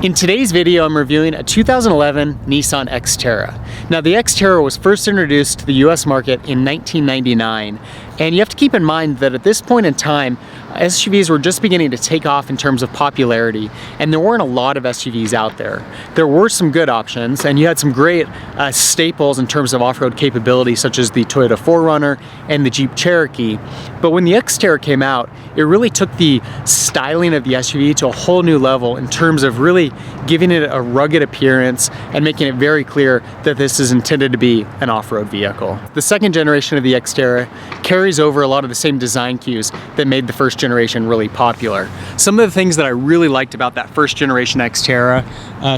In today's video, I'm reviewing a 2011 Nissan Xterra. Now, the Xterra was first introduced to the US market in 1999, and you have to keep in mind that at this point in time, SUVs were just beginning to take off in terms of popularity, and there weren't a lot of SUVs out there. There were some good options, and you had some great staples in terms of off-road capability, such as the Toyota 4Runner and the Jeep Cherokee. But when the Xterra came out, it really took the styling of the SUV to a whole new level in terms of really giving it a rugged appearance and making it very clear that this is intended to be an off-road vehicle. The second generation of the Xterra carries over a lot of the same design cues that made the first generation really popular. Some of the things that I really liked about that first generation Xterra,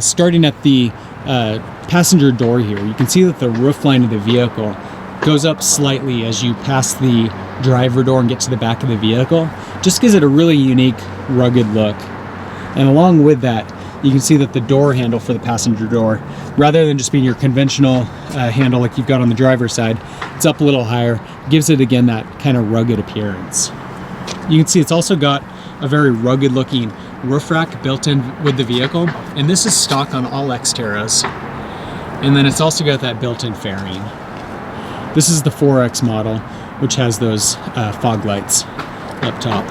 starting at the passenger door here, you can see that the roofline of the vehicle goes up slightly as you pass the driver door and get to the back of the vehicle. Just gives it a really unique, rugged look. And along with that, you can see that the door handle for the passenger door, rather than just being your conventional handle like you've got on the driver's side, it's up a little higher, gives it again that kind of rugged appearance. You can see it's also got a very rugged looking roof rack built in with the vehicle, and this is stock on all Xterras. And then it's also got that built-in fairing. This is the 4X model, which has those fog lights up top.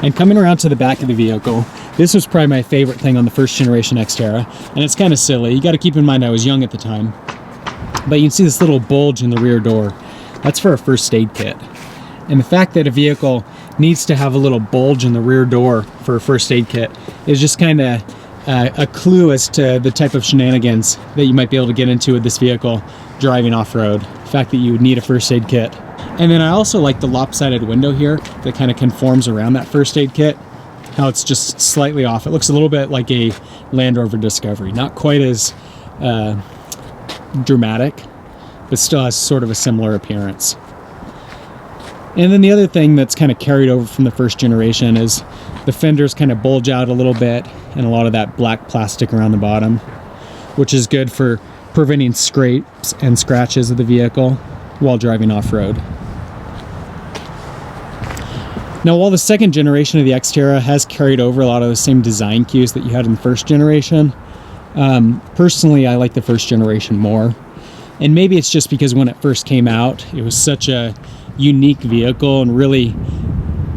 And coming around to the back of the vehicle, this was probably my favorite thing on the first generation Xterra, and it's kind of silly. You got to keep in mind I was young at the time, but you can see this little bulge in the rear door. That's for a first aid kit. And the fact that a vehicle needs to have a little bulge in the rear door for a first aid kit is just kind of a clue as to the type of shenanigans that you might be able to get into with this vehicle driving off-road. The fact that you would need a first aid kit. And then I also like the lopsided window here that kind of conforms around that first aid kit. How it's just slightly off. It looks a little bit like a Land Rover Discovery. Not quite as dramatic, but still has sort of a similar appearance. And then the other thing that's kind of carried over from the first generation is the fenders kind of bulge out a little bit and a lot of that black plastic around the bottom, which is good for preventing scrapes and scratches of the vehicle while driving off-road. Now, while the second generation of the Xterra has carried over a lot of the same design cues that you had in the first generation, personally I like the first generation more. And maybe it's just because when it first came out, it was such a unique vehicle and really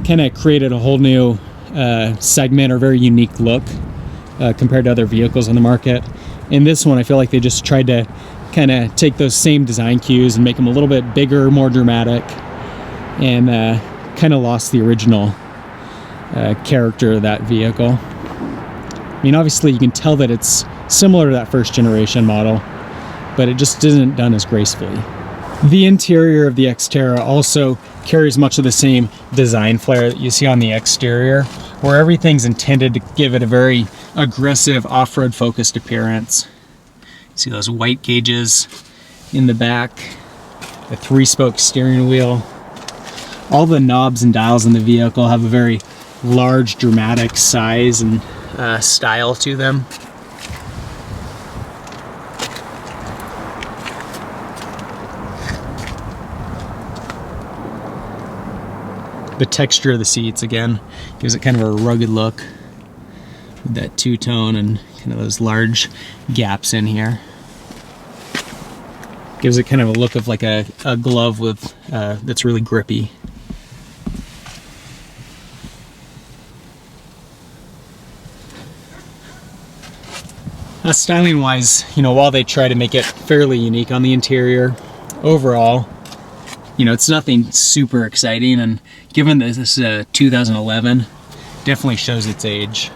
kind of created a whole new segment or very unique look compared to other vehicles on the market. In this one, I feel like they just tried to kind of take those same design cues and make them a little bit bigger, more dramatic, and kind of lost the original character of that vehicle. I mean, obviously you can tell that it's similar to that first generation model, but it just isn't done as gracefully. The interior of the Xterra also carries much of the same design flair that you see on the exterior, where everything's intended to give it a very aggressive off-road focused appearance. See those white gauges in the back, the 3-spoke steering wheel. All the knobs and dials in the vehicle have a very large, dramatic size and style to them. The texture of the seats, again, gives it kind of a rugged look with that two-tone and kind of those large gaps in here. Gives it kind of a look of like a glove with that's really grippy. Styling wise, you know, while they try to make it fairly unique on the interior, overall, you know, it's nothing super exciting, and given that this is 2011, definitely shows its age.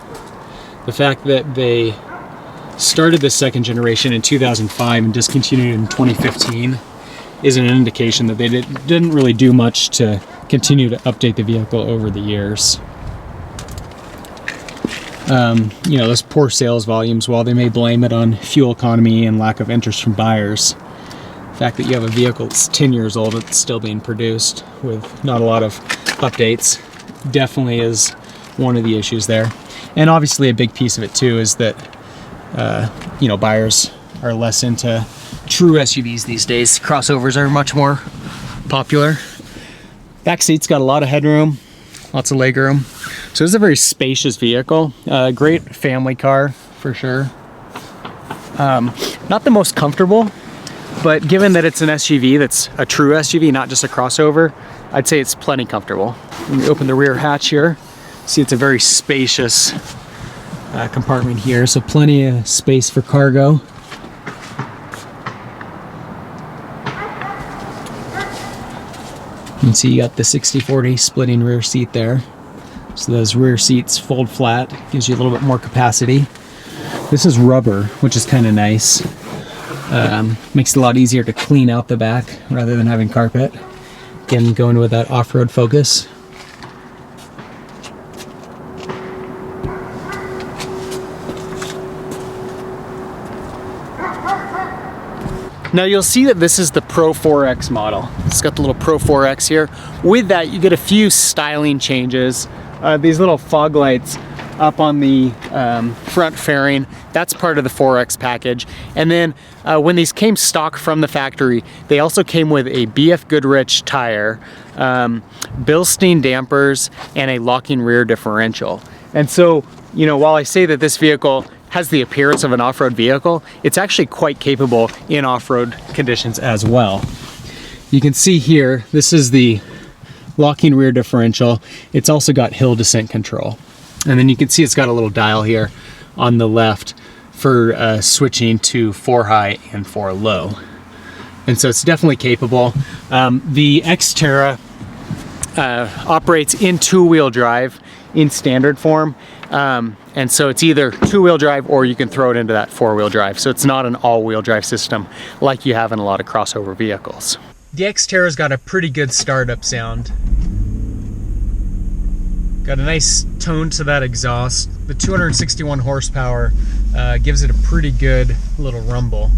The fact that they started the second generation in 2005 and discontinued in 2015 is an indication that they didn't really do much to continue to update the vehicle over the years. You know, those poor sales volumes, while they may blame it on fuel economy and lack of interest from buyers, the fact that you have a vehicle that's 10 years old that's still being produced with not a lot of updates definitely is one of the issues there. And obviously a big piece of it too is that you know, buyers are less into true SUVs these days. Crossovers are much more popular. Back seat's got a lot of headroom, lots of legroom. So this is a very spacious vehicle, great family car for sure. Not the most comfortable, but given that it's an SUV that's a true SUV, not just a crossover, I'd say it's plenty comfortable. When you open the rear hatch here, see it's a very spacious compartment here, so plenty of space for cargo. You can see you got the 60/40 splitting rear seat there. So those rear seats fold flat, gives you a little bit more capacity. This is rubber, which is kind of nice. Makes it a lot easier to clean out the back rather than having carpet. Again, going with that off-road focus. Now you'll see that this is the Pro 4X model. It's got the little Pro 4X here. With that, you get a few styling changes. These little fog lights up on the front fairing, that's part of the 4X package. And then when these came stock from the factory, they also came with a BF Goodrich tire, Bilstein dampers, and a locking rear differential. And so, you know, while I say that this vehicle has the appearance of an off-road vehicle, it's actually quite capable in off-road conditions as well. You can see here, this is the locking rear differential. It's also got hill descent control. And then you can see it's got a little dial here on the left for switching to 4 high and 4 low. And so it's definitely capable. The Xterra operates in 2-wheel drive in standard form. And so it's either 2-wheel drive or you can throw it into that 4-wheel drive. So it's not an all-wheel drive system like you have in a lot of crossover vehicles. The Xterra's got a pretty good startup sound. Got a nice tone to that exhaust. The 261 horsepower gives it a pretty good little rumble.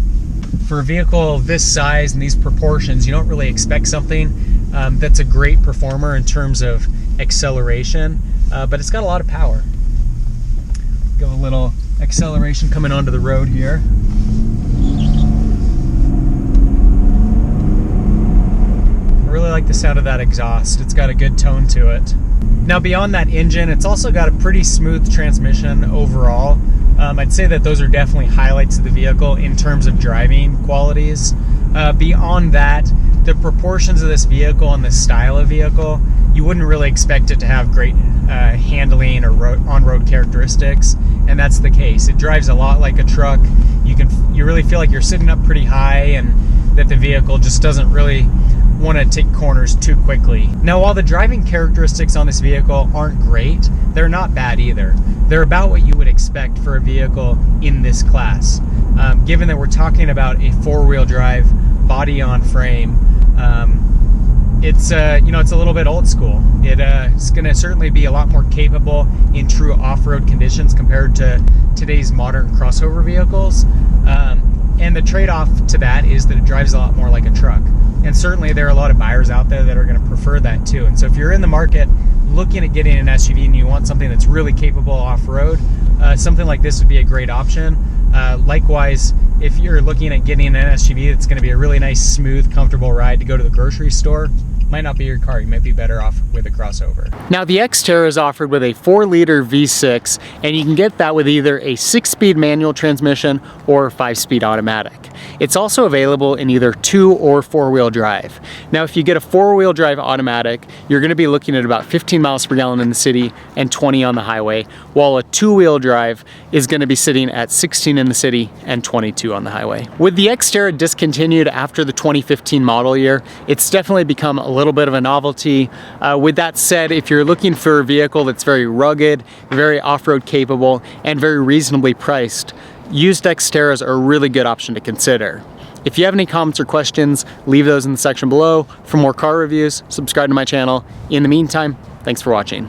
For a vehicle of this size and these proportions, you don't really expect something that's a great performer in terms of acceleration, but it's got a lot of power. Got a little acceleration coming onto the road here. I really like the sound of that exhaust. It's got a good tone to it. Now beyond that engine, it's also got a pretty smooth transmission overall. I'd say that those are definitely highlights of the vehicle in terms of driving qualities. Beyond that, the proportions of this vehicle and the style of vehicle, you wouldn't really expect it to have great handling or on-road characteristics, and that's the case. It drives a lot like a truck. You really feel like you're sitting up pretty high and that the vehicle just doesn't really want to take corners too quickly. Now, while the driving characteristics on this vehicle aren't great, they're not bad either. They're about what you would expect for a vehicle in this class. Given that we're talking about a 4-wheel drive body on frame, it's it's a little bit old school. It's going to certainly be a lot more capable in true off-road conditions compared to today's modern crossover vehicles. And the trade-off to that is that it drives a lot more like a truck. And certainly there are a lot of buyers out there that are going to prefer that too. And so if you're in the market looking at getting an SUV and you want something that's really capable off-road, something like this would be a great option. Likewise, if you're looking at getting an SUV that's going to be a really nice, smooth, comfortable ride to go to the grocery store, might not be your car. You might be better off with a crossover. Now the Xterra is offered with a 4-liter V6, and you can get that with either a 6-speed manual transmission or 5-speed automatic. It's also available in either 2 or 4-wheel drive. Now if you get a 4-wheel drive automatic, you're going to be looking at about 15 miles per gallon in the city and 20 on the highway, while a 2-wheel drive is going to be sitting at 16 in the city and 22 on the highway. With the Xterra discontinued after the 2015 model year, it's definitely become a little bit of a novelty. With that said, if you're looking for a vehicle that's very rugged, very off-road capable, and very reasonably priced, used Xterras are a really good option to consider. If you have any comments or questions, leave those in the section below. For more car reviews, subscribe to my channel. In the meantime, thanks for watching.